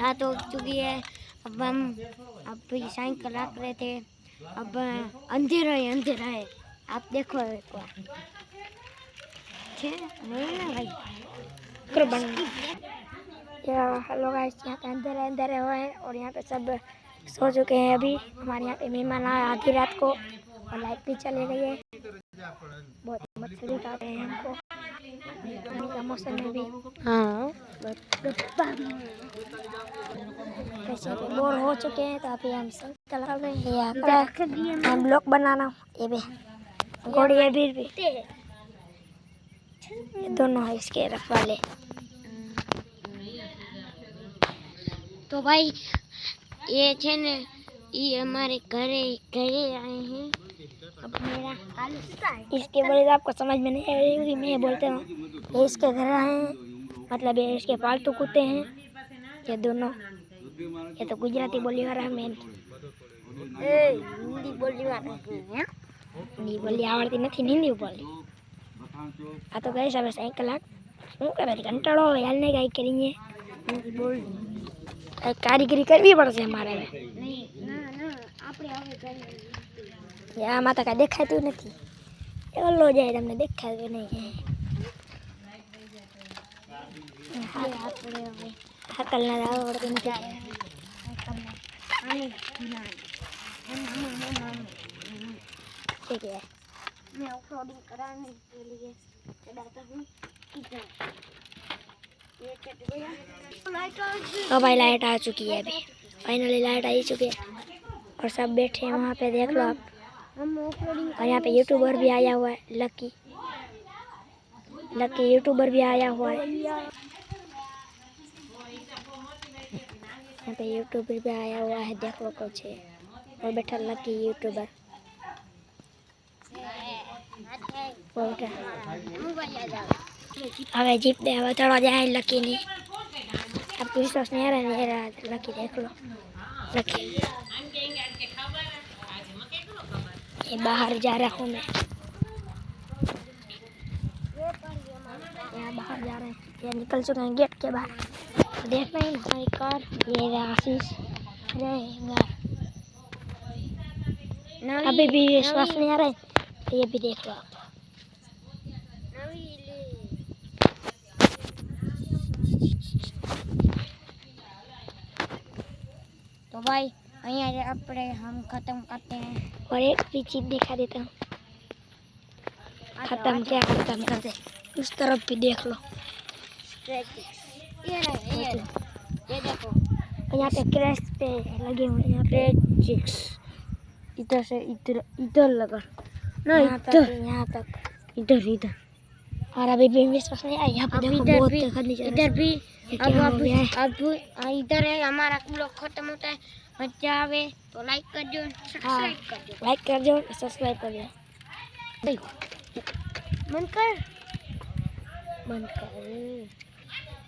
रात हो चुकी है। अब हम साइकिल रख रहे थे। अब अंधेरा है आप देखो एक बार। नहीं ना भाई हेलो गाइस, यहाँ पे अंधेरा हुआ है और यहाँ पे सब सो चुके हैं। अभी हमारे यहाँ पे मेहमान आए आधी रात को और लाइट भी चली गई है। बहुत मछली खा रहे हैं हमको पानी का मौसम में भी। हाँ कैसे बोर हो चुके हैं तो अभी हम सब चल रहे हैं। यहाँ पे हम ब्लॉक बनाना ये भी घोड़ी है भी ये दोनों है इसके रखवाले। तो भाई ये छे ने ये हमारे घरे आए हैं। अब मेरा हाल इसके बोले तो आपको समझ में नहीं आएगी। मैं बोलते हूँ ये इसके घर आए हैं, मतलब ये इसके पालतू कुत्ते हैं ये दोनों। ये तो गुजराती बोली वाला है। मैं हिंदी बोली वाला है। हिंदी बोली आवड़ती नहीं, हिंदी बोली आ तो गई सब साइकिल શું કરે કંટાળો આવે હાલને કાંઈ કરીએ બોલ કારીગરી કરવી પડશે અમારે આમાં તો કાંઈ દેખાતું નથી એલો જાય તમને દેખાતું નહીં હાકલના આવડતું નથી ठीक है मैं ऑफरोडिंग कराने के लिए चढ़ाता हूँ। तो भाई लाइट आ चुकी है। अभी फाइनली लाइट आ ही चुकी है और सब बैठे हैं वहाँ पे देख लो आप। और यहाँ पे यूट्यूबर भी आया हुआ है लकी यूट्यूबर भी आया हुआ है। यहाँ पे यूट्यूबर भी आया हुआ है देख लो कुछ है और बैठा लकी यूट्यूबर। હવે જીપ દે હવે ચડવા જાય લકી ની आपको विश्वास नहीं आ रहा लकी देख लो लकी ये बाहर जा रहा हूँ मैं यहाँ बाहर जा रहे हैं ये निकल चुके हैं गेट के बाहर देख रहे हैं हमारी कार ये आशीष रहेगा अभी भी विश्वास नहीं आ रहा है तो ये भी देख लो आप। तो भाई यहाँ अपने हम खत्म करते हैं और एक भी चीज दिखा देता हूँ। खत्म क्या खत्म करते उस तरफ भी देख लो ये देखो यहाँ पे क्रैश पे लगे हुए हैं क्रैचिक्स इधर से इधर लगा ना यहाँ तक इधर और अभी भी विश्वास नहीं आया। यहाँ पे देखो बहुत इधर भी अब इधर है हमारा ब्लॉग खत्म होता है। मजा आवे तो लाइक कर दो सब्सक्राइब कर दो बंद कर